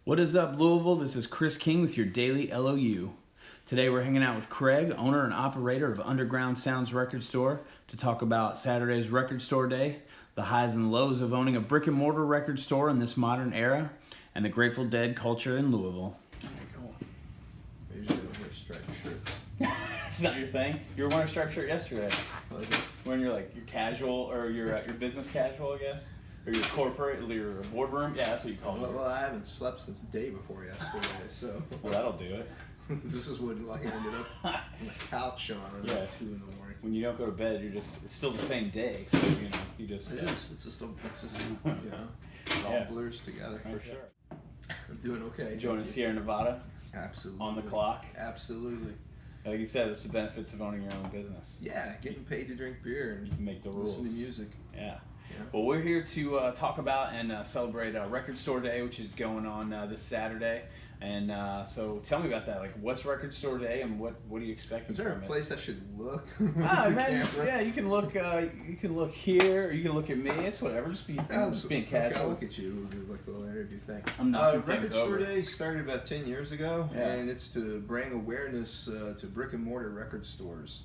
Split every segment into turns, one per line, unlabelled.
What is up, Louisville? This is Chris King with your daily LOU. Today we're hanging out with Craig, owner and operator of Underground Sounds Record Store, to talk about Saturday's Record Store Day, the highs and lows of owning a brick and mortar record store in this modern era, and the Grateful Dead culture in Louisville.
I usually don't wear striped shirts.
It's not your thing? You were wearing a striped shirt yesterday.
Like it?
When you're like your casual or your business casual, I guess, or your corporate, or your boardroom. Yeah, that's what you call it.
Well, I haven't slept since the day before yesterday, so.
Well, that'll do it.
This is what like I ended up on the couch on
Yeah.
2 in the morning.
When you don't go to bed, it's still the same day. So you just.
It is. It's just it all blurs together
For
for
sure.
I'm doing okay.
Enjoying
thank you.
Sierra Nevada
Absolutely.
on the clock.
Absolutely.
Like you said, it's the benefits of owning your own business.
Yeah, getting paid to drink beer and
You can make the rules.
listen to music.
Yeah.
Yeah.
Well, we're here to talk about and celebrate Record Store Day, which is going on this Saturday. And so tell me about that. Like, what's Record Store Day, and what are you expecting
Is there
from
a place I should look?
Ah,
with the
man,
camera?
yeah, you can look here, or you can look at me. It's whatever. Just being
I'll
casual.
look at you. We'll do like a little interview thing.
I'm knocking
Record
things
Store
over.
Day started about 10 years ago,
Yeah.
and it's to bring awareness to brick and mortar record stores.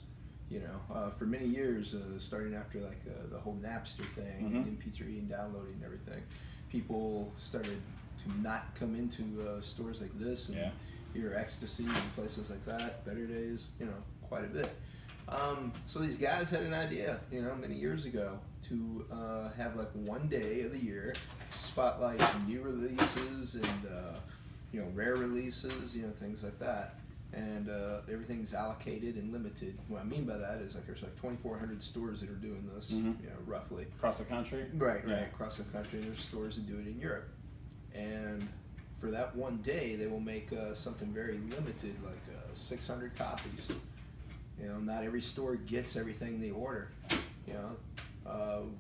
You know, for many years, starting after like the whole Napster thing,
Mhm.
and MP3 and downloading and everything, people started to not come into stores like this and
Yeah.
hear Ecstasy and places like that, Better Days, you know, quite a bit. So these guys had an idea, you know, many years ago to have like one day of the year to spotlight new releases and, you know, rare releases, you know, things like that. And everything's allocated and limited. What I mean by that is like there's like 2,400 stores that are doing this,
Mhm.
you know, roughly.
Across the country.
Right,
Yeah.
right, across the country. There's stores that do it in Europe. And for that one day, they will make something very limited, like 600 copies. You know, not every store gets everything they order. You know,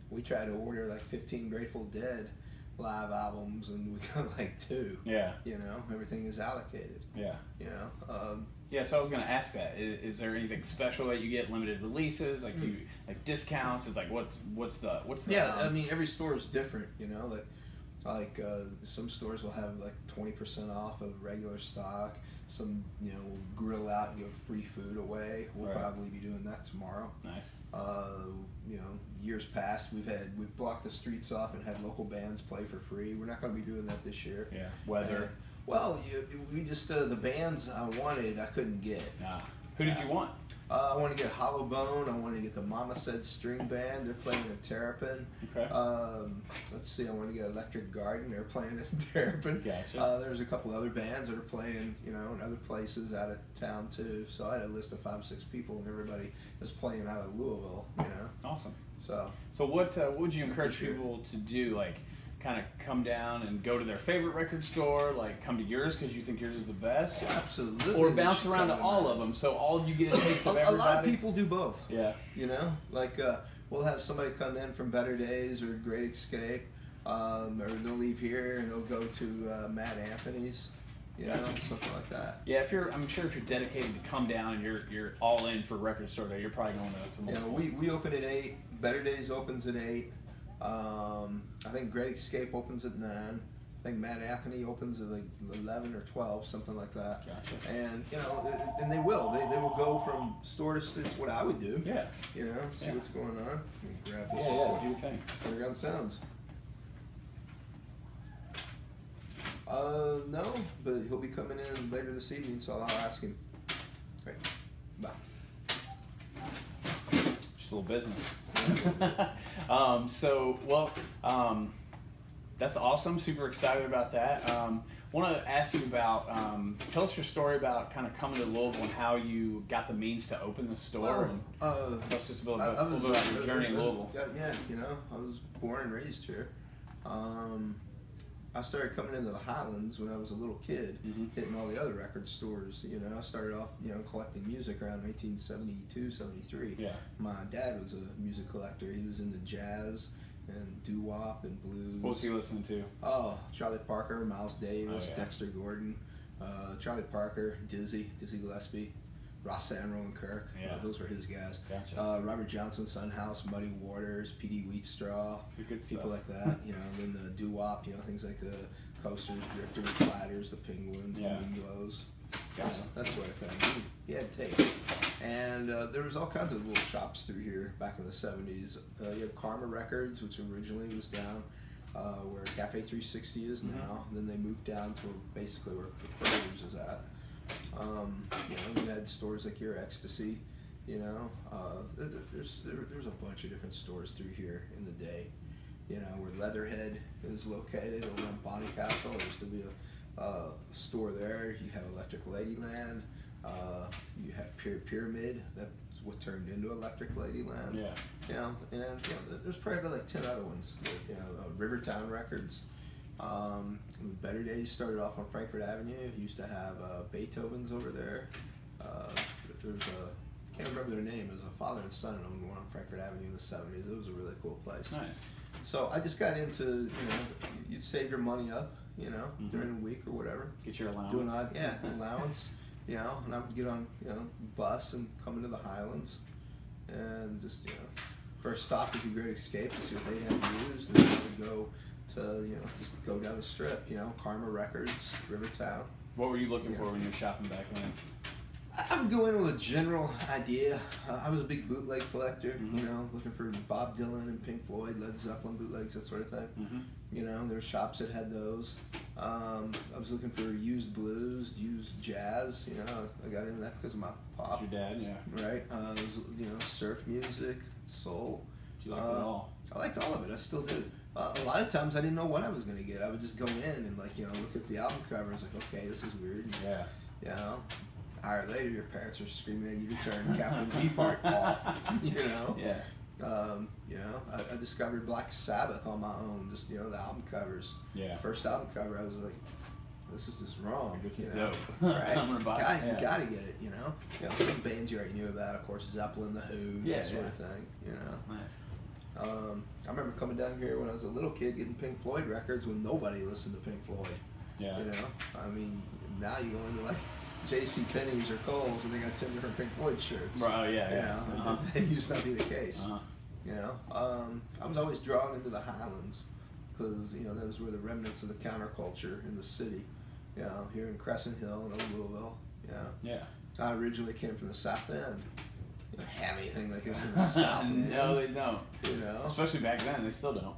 we try to order like 15 Grateful Dead live albums, and we got like 2.
Yeah.
You know, everything is allocated.
Yeah.
You know,
Yeah, so I was gonna ask that. Is there anything special that you get? Limited releases, like like discounts? It's like what's the
yeah. I mean, every store is different. You know, like some stores will have like 20% off of regular stock. Some, you know, will grill out and give free food away. We'll
Right.
probably be doing that tomorrow.
Nice.
You know, years past we've blocked the streets off and had local bands play for free. We're not going to be doing that this year.
Yeah. Weather.
Well, we just the bands I wanted I couldn't get.
Nah. Who did you want?
I want to get Hollow Bone. I want to get the Mama Said String Band. They're playing in Terrapin.
Okay.
Let's see. I want to get Electric Garden. They're playing in Terrapin.
Gotcha.
There's a couple other bands that are playing, you know, in other places out of town too. So I had a list of 5, 6 people, and everybody is playing out of Louisville. You know.
Awesome.
So
what would you encourage people to do? Like, kind of come down and go to their favorite record store, like come to yours because you think yours is the best,
absolutely.
or
they
bounce
should
around to
come
all
out.
of them, so all of you get a taste of
A
everybody.
lot of people do both.
Yeah.
You know, like we'll have somebody come in from Better Days or Great Escape, or they'll leave here and they'll go to Matt Anthony's, you know, something like that.
Yeah, I'm sure if you're dedicated to come down and you're all in for Record Store Day, you're probably going to
You know,
multiple.
we open at 8. Better Days opens at 8. I think Great Escape opens at 9. I think Matt Anthony opens at like 11 or 12, something like that.
Gotcha.
And you know, and they will go from store to store. It's what I would do.
Yeah.
You know, see
Yeah.
what's going on. Let me grab this.
Yeah, do your thing.
Underground Sounds. No, but he'll be coming in later this evening, so I'll ask him. Great. Bye.
Just a little business. That's awesome. Super excited about that. Want to ask you about, tell us your story about kind of coming to Louisville and how you got the means to open the store. And let's just build a little bit about your journey in Louisville.
Yeah, you know, I was born and raised here. I started coming into the Highlands when I was a little kid, hitting all the other record stores. You know, I started off, you know, collecting music around 1972, 73.
Yeah.
My dad was a music collector. He was into jazz and doo-wop and blues.
What was he listening to?
Oh, Charlie Parker, Miles Davis,
Oh, yeah.
Dexter Gordon, Charlie Parker, Dizzy Gillespie, Ross Sandro and Kirk.
Yeah.
Those were his guys.
Gotcha.
Robert Johnson, Sunhouse, Muddy Waters, P.D. Wheatstraw,
Good
people
stuff.
like that. You know, and then the doo-wop, you know, things like coasters, drifters, platters, the penguins,
Yeah.
the Minglos,
Gotcha.
that sort of thing. He had taste. And there was all kinds of little shops through here back in the 70s. You had Karma Records, which originally was down where Cafe 360 is now. And then they moved down to basically where the Produce is at. You had stores like Your Ecstasy. There's a bunch of different stores through here in the day. Where Leatherhead is located over on Bonnie Castle. There used to be a store there. You have Electric Ladyland. You have Pyramid. That's what turned into Electric Ladyland.
Yeah.
There's probably about like 10 other ones. Rivertown Records. Better Days started off on Frankfort Avenue. You used to have Beethoven's over there. There's a, can't remember their name. It was a father and son owned one on Frankfort Avenue in the 70s. It was a really cool place.
Nice.
So I just got into, you'd save your money up, during the week or whatever.
Get your allowance.
Do an allowance, and I would get on, bus and come into the Highlands, and just, first stop would be Great Escape to see what they had used, and then I would go to, just go down the strip, Karma Records, Rivertown.
What were you looking for when you were shopping back then?
I would go in with a general idea. I was a big bootleg collector, looking for Bob Dylan and Pink Floyd, Led Zeppelin bootlegs, that sort of thing. There were shops that had those. I was looking for used blues, used jazz. I got into that because of my pop.
Your dad, yeah.
Right. It was, surf music, soul.
Did you like it all?
I liked all of it. I still do. A lot of times I didn't know what I was going to get. I would just go in and look at the album cover and was like, okay, this is weird.
Yeah.
An hour later, your parents are screaming at you to turn Captain Beefheart off.
Yeah.
I discovered Black Sabbath on my own. Just the album covers.
Yeah.
The first album cover, I was like, this is just wrong.
This is dope.
Right?
I'm gonna buy it.
You gotta get it. Some bands you already knew about, of course, Zeppelin, The Who, that sort of thing.
Nice.
I remember coming down here when I was a little kid getting Pink Floyd records when nobody listened to Pink Floyd.
Yeah.
I mean, now you go into like J.C. Penney's or Kohl's and they got 10 different Pink Floyd shirts.
Right, yeah.
That used to not be the case. I was always drawn into the Highlands because, that was where the remnants of the counterculture in the city, here in Crescent Hill and Old Louisville.
Yeah.
I originally came from the South End. You don't have anything like this in the South End.
No, they don't.
Especially
Especially back then, they still don't.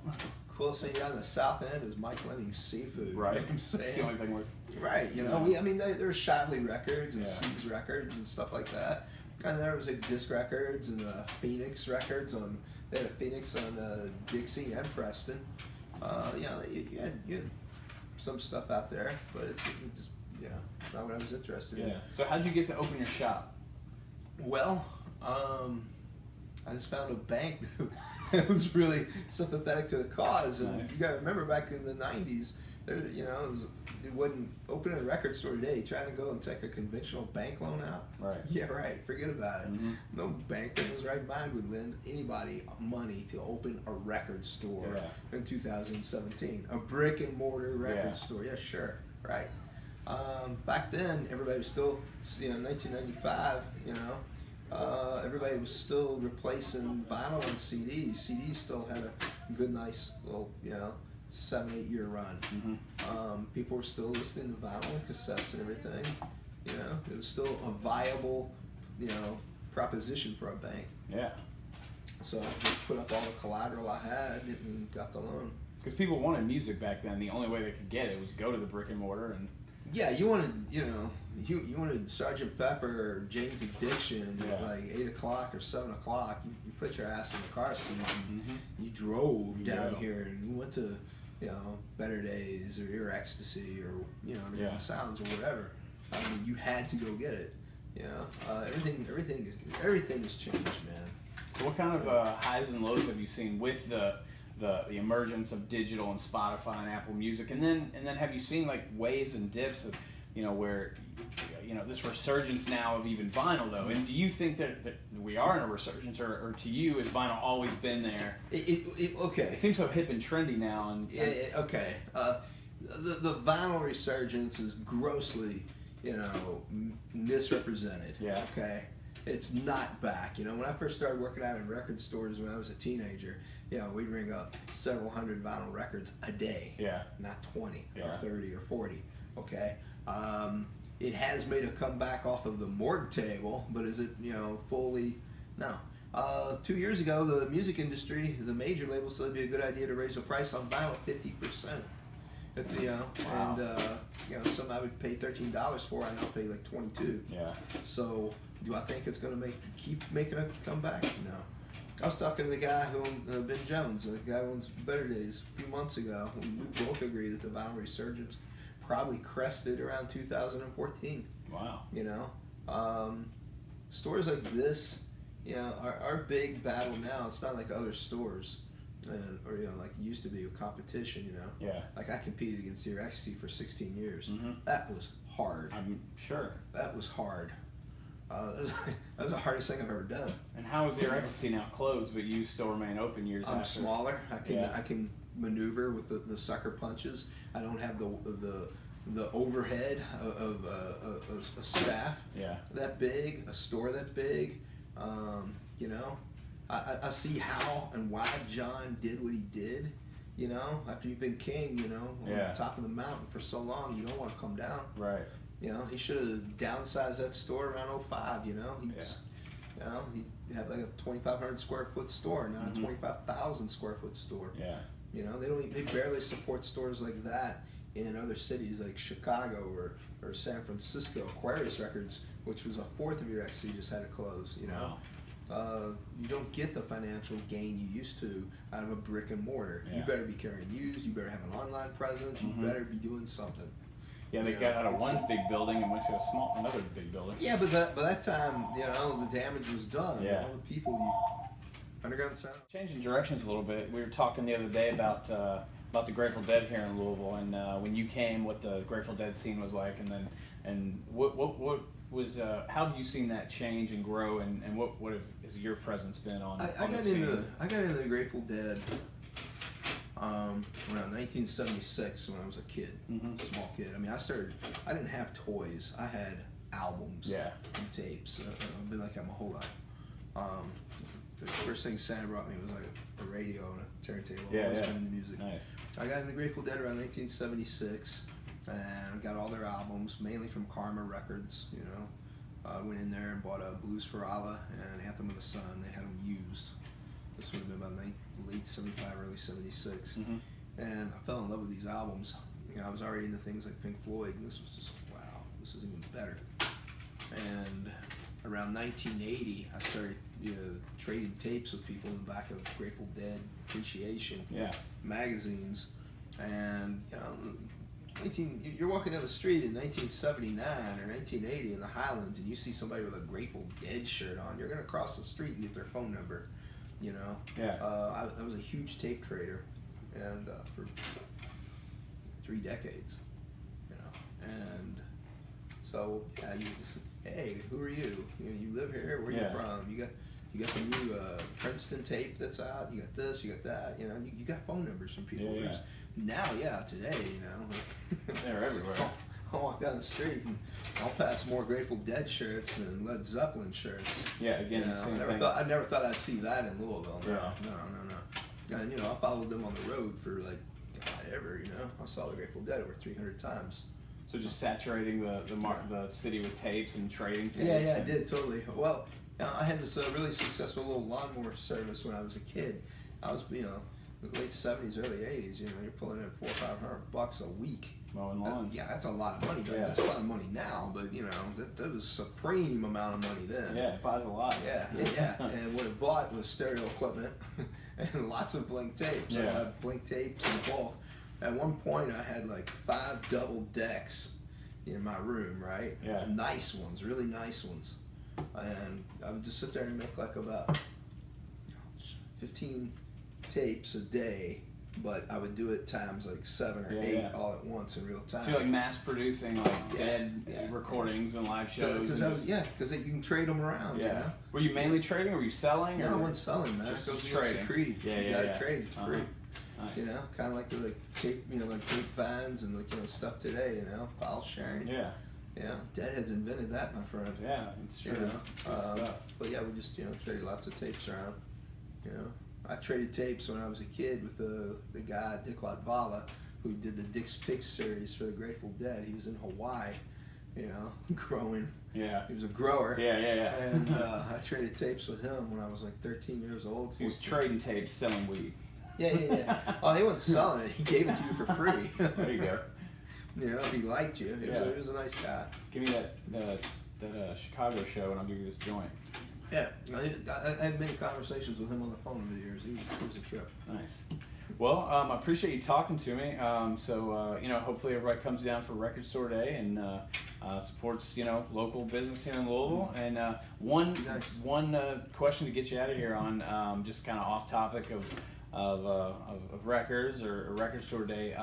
Coolest thing down in the South End is Mike Lenning's Seafood.
Right.
You know what I'm saying?
That's the only thing worth.
Right. There were Shotley Records and Seeds Records and stuff like that. And there was Disc Records and Phoenix Records on. They had a Phoenix on Dixie and Preston. You had some stuff out there, but it's just not what I was interested in.
Yeah. So how'd you get to open your shop?
Well, I just found a bank that was really sympathetic to the cause, and
Nice.
you got to remember back in the '90s, it wasn't opening a record store today. Trying to go and take a conventional bank loan out.
Right.
Yeah, right. Forget about it.
Mhm.
No banker in his right mind would lend anybody money to open a record store in 2017. A brick and mortar record store. Yeah, sure. Right. Back then, everybody was still, 1995. Everybody was still replacing vinyl and CDs. CDs still had a good, nice little, 7-8 year run. People were still listening to vinyl and cassettes and everything. It was still a viable, proposition for a bank.
Yeah.
So I just put up all the collateral I had and got the loan.
Because people wanted music back then. The only way they could get it was go to the brick and mortar and.
Yeah, you wanted, you wanted Sgt. Pepper or Jane's Addiction at like 8 o'clock or 7 o'clock. You put your ass in the car seat and you drove down here and you went to, Better Days or Your Ecstasy or, Different Sounds or whatever. I mean, you had to go get it. Everything has changed, man.
So what kind of highs and lows have you seen with the emergence of digital and Spotify and Apple Music, and then have you seen like waves and dips of where this resurgence now of even vinyl though? And do you think that we are in a resurgence, or to you has vinyl always been there?
Okay.
It seems so hip and trendy now. And
okay. The vinyl resurgence is grossly misrepresented.
Yeah.
Okay. It's not back. You know, when I first started working out in record stores when I was a teenager, you know, we'd ring up several hundred vinyl records a day.
Yeah.
Not 20
Yeah.
or 30 or 40. Okay. It has made a comeback off of the morgue table, but is it, you know, fully? No. 2 years ago, the music industry, the major labels said it'd be a good idea to raise the price on vinyl 50%. You know,
Wow.
and you know, some I would pay $13 for, and I'll pay like 22.
Yeah.
So, do I think it's going to keep making a comeback? No. I was talking to the guy who owned Ben Jones, the guy who owns Better Days, a few months ago. We both agree that the vinyl resurgence probably crested around 2014.
Wow.
You know, stores like this, you know, our big battle now. It's not like other stores, or you know, like it used to be with competition. You know,
Yeah.
like I competed against Zero Ecstasy for 16 years.
Mm-hmm.
That was hard.
I'm sure.
That was hard. That was the hardest thing I've ever done.
And how is your ecstasy now closed, but you still remain open years
I'm
after?
smaller.
Yeah.
I can maneuver with the sucker punches. I don't have the overhead of a staff
Yeah.
that big, a store that big. You know, I see how and why John did what he did. You know, after you've been king, you know, on
Yeah.
the top of the mountain for so long, you don't want to come down.
Right.
You know, he should have downsized that store around 05, you know. You know, he had like a 2,500 square foot store, not
Mhm.
a 25,000 square foot store.
Yeah.
You know, they barely support stores like that in other cities like Chicago or San Francisco. Aquarius Records, which was a fourth of your ecstasy, just had to close, you know.
Wow.
You don't get the financial gain you used to out of a brick and mortar.
Yeah.
You better be carrying used, you better have an online presence,
Mhm.
you better be doing something.
Yeah, they
Yeah.
got out of one big building and went to another big building.
Yeah, but by that time, you know, the damage was done.
Yeah.
All the people, underground sound.
Changing directions a little bit. We were talking the other day about the Grateful Dead here in Louisville, and when you came, what the Grateful Dead scene was like, and what was how have you seen that change and grow, and what has your presence been on?
I
on
got
the scene?
into the Grateful Dead around 1976 when I was a kid,
Mhm.
small kid. I mean, I didn't have toys. I had albums
Yeah.
and tapes. I've been like that my whole life. The first thing Santa brought me was like a radio and a turntable. I've
Yeah,
always
yeah.
been into music.
Nice.
I got in the Grateful Dead around 1976, and I got all their albums, mainly from Karma Records. You know, I went in there and bought a Blues for Allah and Anthem of the Sun. They had them used. This would have been about late '75, early '76,
Mhm.
and I fell in love with these albums. You know, I was already into things like Pink Floyd, and this was just wow, this is even better. And around 1980, I started trading tapes with people in the back of Grateful Dead appreciation
Yeah.
magazines, and you know, you're walking down the street in 1979 or 1980 in the Highlands, and you see somebody with a Grateful Dead shirt on. You're gonna cross the street and get their phone number. You know,
Yeah.
I was a huge tape trader, and for 3 decades, you know, and so yeah, you just, hey, who are you? You know, you live here. Where
Yeah.
you from? You got the new Princeton tape that's out. You got this. You got that. You know, you got phone numbers from people.
Yeah, yeah.
Now, yeah, today, you know, like,
They're everywhere.
I'll walk down the street and I'll pass more Grateful Dead shirts than Led Zeppelin shirts.
Yeah. Again,
You
the
know,
same thing.
I never thought I'd see that in Louisville. No,
Yeah.
no. And you know, I followed them on the road for like God ever. You know, I saw the Grateful Dead over 300 times.
So just saturating the city with tapes and trading tapes.
Yeah, I did totally. Well, you know, I had this really successful little lawnmower service when I was a kid. I was, you know, late '70s, early '80s. You know, you're pulling in $400 or $500 a week.
Mowing lawns.
Yeah, that's a lot of money.
Yeah.
That's a lot of money now, but you know, that was a supreme amount of money then.
Yeah, it buys a lot.
Yeah. And what it bought was stereo equipment and lots of blank tapes.
Yeah.
I had blank tapes in bulk. At one point, I had like 5 double decks in my room, right?
Yeah.
Nice ones, really nice ones. And I would just sit there and make like about 15 tapes a day, but I would do it times like 7 or 8
Yeah.
all at once in real time.
So you're like mass producing like
Yeah,
dead
yeah.
recordings and live shows.
Because
and
because you can trade them around.
yeah.
You know?
Were you mainly trading or were you selling?
No,
or?
I wasn't selling, man.
Just
It goes against
trading.
the creed.
Yeah,
you
yeah,
gotta
yeah.
trade. It's
Uh-huh.
free.
Nice.
You know, kind of like the tape, you know, like tape vines and like, you know, stuff today. You know, file sharing.
Yeah.
Yeah, Deadhead's invented that, my friend.
Yeah, it's true.
You know,
Good stuff.
but yeah, we just traded lots of tapes around. You know, I traded tapes when I was a kid with the guy Dick Latvala, who did the Dick's Pics series for the Grateful Dead. He was in Hawaii, growing.
Yeah.
He was a grower.
Yeah.
And I traded tapes with him when I was like 13 years old.
He was trading tapes, selling weed.
Yeah. Oh, he wasn't selling it. He gave it to you for free.
There you go.
He liked you. He was a nice guy.
Give me that Chicago show, and I'll give you this joint.
Yeah, I had many conversations with him on the phone over the years. He was a trip.
Nice. Well, I appreciate you talking to me. Hopefully everybody comes down for Record Store Day and supports local business here in Louisville. And one question to get you out of here on just kind of off topic of records or Record Store Day.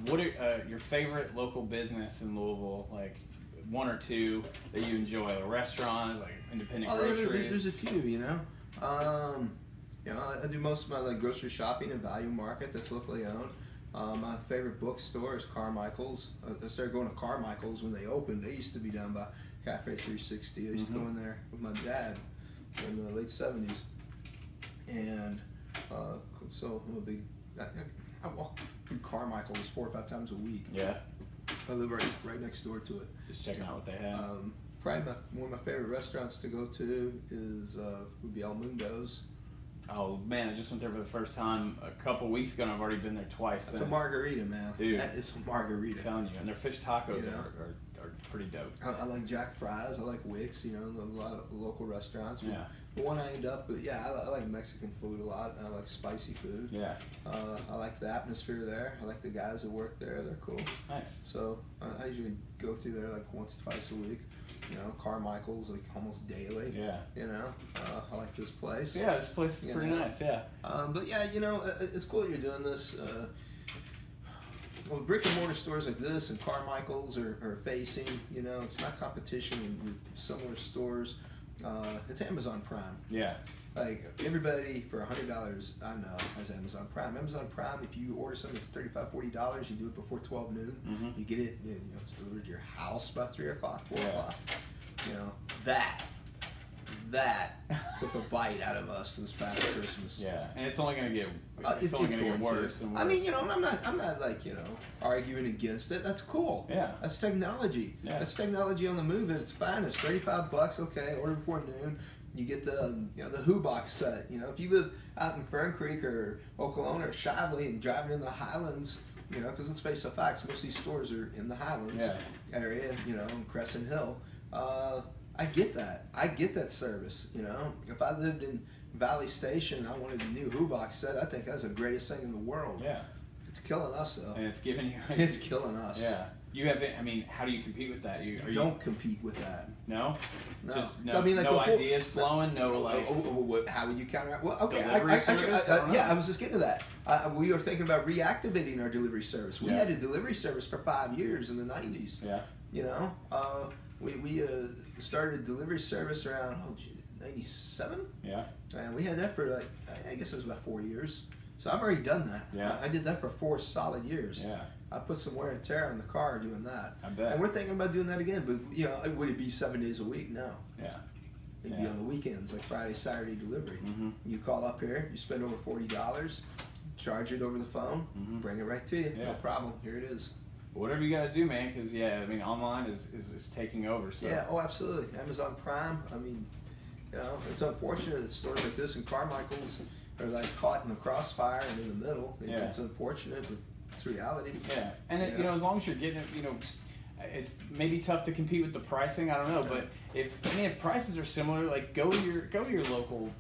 What are your favorite local business in Louisville? Like one or two that you enjoy, a restaurant, like independent groceries.
There's a few, I do most of my grocery shopping in Value Market that's locally owned. My favorite bookstore is Carmichael's. I started going to Carmichael's when they opened. They used to be down by Cafe 360. I used to go in there with my dad in the late 70s. And so I'm a big, I walk through Carmichael's 4 or 5 times a week.
Yeah.
I live right next door to it.
Just checking out what they have.
Probably one of my favorite restaurants to go to would be El Mundo's.
Oh man, I just went there for the first time a couple weeks ago, and I've already been there twice.
That's a margarita, man.
Dude,
that is a margarita.
I'm telling you, and their fish tacos are pretty dope.
I like Jack Fry's. I like Wick's. A lot of local restaurants.
Yeah.
The one I end up, I like Mexican food a lot. And I like spicy food.
Yeah.
I like the atmosphere there. I like the guys that work there. They're cool.
Nice.
So I usually go through there like once, twice a week. Carmichael's like almost daily.
Yeah.
I like this place.
Yeah, this place is pretty nice. Yeah.
But yeah, it's cool you're doing this. Well, brick and mortar stores like this and Carmichael's are facing. It's not competition with similar stores. It's Amazon Prime.
Yeah.
Like everybody for $100 I know has Amazon Prime. Amazon Prime, if you order something that's $35, $40, you do it before 12 noon.
Mm-hmm.
You get it. It's delivered to your house by 3 o'clock, 4
Yeah.
o'clock. That took a bite out of us this past Christmas.
Yeah, and it's only gonna get
It's
only gonna
going
get worse
to.
and worse.
I mean, I'm not like arguing against it. That's cool.
Yeah.
That's technology.
Yeah.
That's technology on the move. It's fine. It's $35. Okay, order before noon. You get the the Who box set. If you live out in Fern Creek or Okolona or Shively and driving in the Highlands, because let's face the facts, most of these stores are in the Highlands area. In Crescent Hill. I get that. I get that service. If I lived in Valley Station, and I wanted a new Who box set. I think that's the greatest thing in the world.
Yeah.
It's killing us though.
And it's giving you.
It's killing us.
Yeah. You have. I mean, how do you compete with that? You
don't compete with that.
No.
No.
Just no.
I mean, like
no
before,
ideas flowing. No like.
How would you counteract? Well, okay.
Delivery service?
I was just getting to that. We were thinking about reactivating our delivery service. We had a delivery service for 5 years in the 90s.
Yeah.
We started a delivery service around 97.
Yeah.
And we had that for I guess it was about 4 years. So I've already done that.
Yeah.
I did that for 4 solid years.
Yeah.
I put some wear and tear on the car doing that.
I bet.
And we're thinking about doing that again, but would it be 7 days a week? No.
Yeah.
It'd be on the weekends, like Friday, Saturday delivery.
Mm-hmm.
You call up here, you spend over $40, charge it over the phone, bring it right to you.
Yeah.
No problem. Here it is.
Whatever you gotta do, man, because online is taking over. So.
Yeah. Oh, absolutely. Amazon Prime. I mean, it's unfortunate that stores like this and Carmichael's are like caught in the crossfire and in the middle. It's unfortunate, but it's reality.
Yeah, and as long as you're getting it, it's maybe tough to compete with the pricing. I don't know, but if prices are similar, like go to your local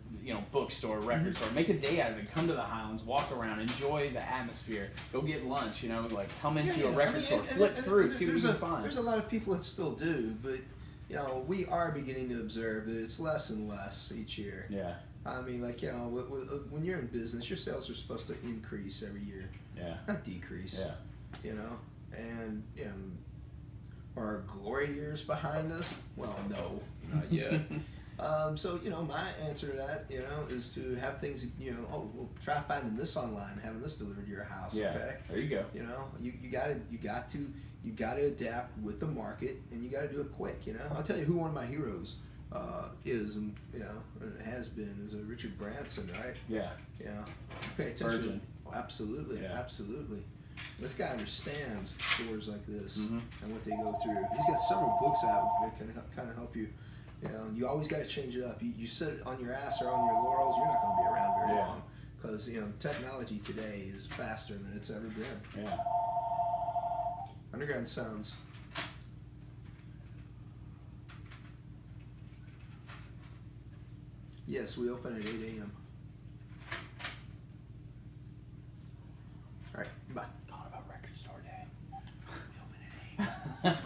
bookstore, record store, make a day out of it. Come to the Highlands, walk around, enjoy the atmosphere. Go get lunch. Come into a record store, flip through, see what you can find.
There's a lot of people that still do, but we are beginning to observe that it's less and less each year.
Yeah.
I mean, when you're in business, your sales are supposed to increase every year.
Yeah.
Not decrease.
Yeah.
And are glory years behind us? Well, no, not yet. So my answer to that, is to have things, we'll try finding this online, having this delivered to your house.
Yeah.
Okay.
There you go.
You got to you got to adapt with the market, and you got to do it quick. You know, I'll tell you who one of my heroes is, and and has been, is Richard Branson, right?
Yeah.
Yeah. Pay attention.
Virgin.
Absolutely,
Yeah.
absolutely. This guy understands stores like this
Mhm.
and what they go through. He's got several books out that can kind of help you. You know, you always got to change it up. You sit on your ass or on your laurels, you're not going to be around very
Yeah.
long, because technology today is faster than it's ever been.
Yeah.
Underground sounds. Yes, we open at 8 a.m. All right, bye.
Talking about record store day. We open at 8.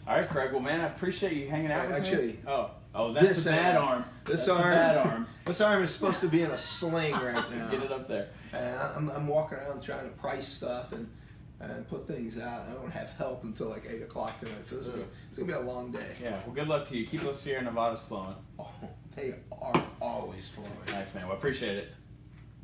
All right, Craig. Well, man, I appreciate you hanging out with
Actually,
me. Oh, that's the bad arm.
This
That's
arm.
the bad arm.
This arm is supposed to be in a sling right now.
Get it up there.
And I'm walking around trying to price stuff and put things out. I don't have help until like 8 o'clock tonight, so it's gonna be a long day.
Yeah. Well, good luck to you. Keep those Sierra Nevadas flowing.
Oh, they are always flowing.
Nice, man. Well, I appreciate it.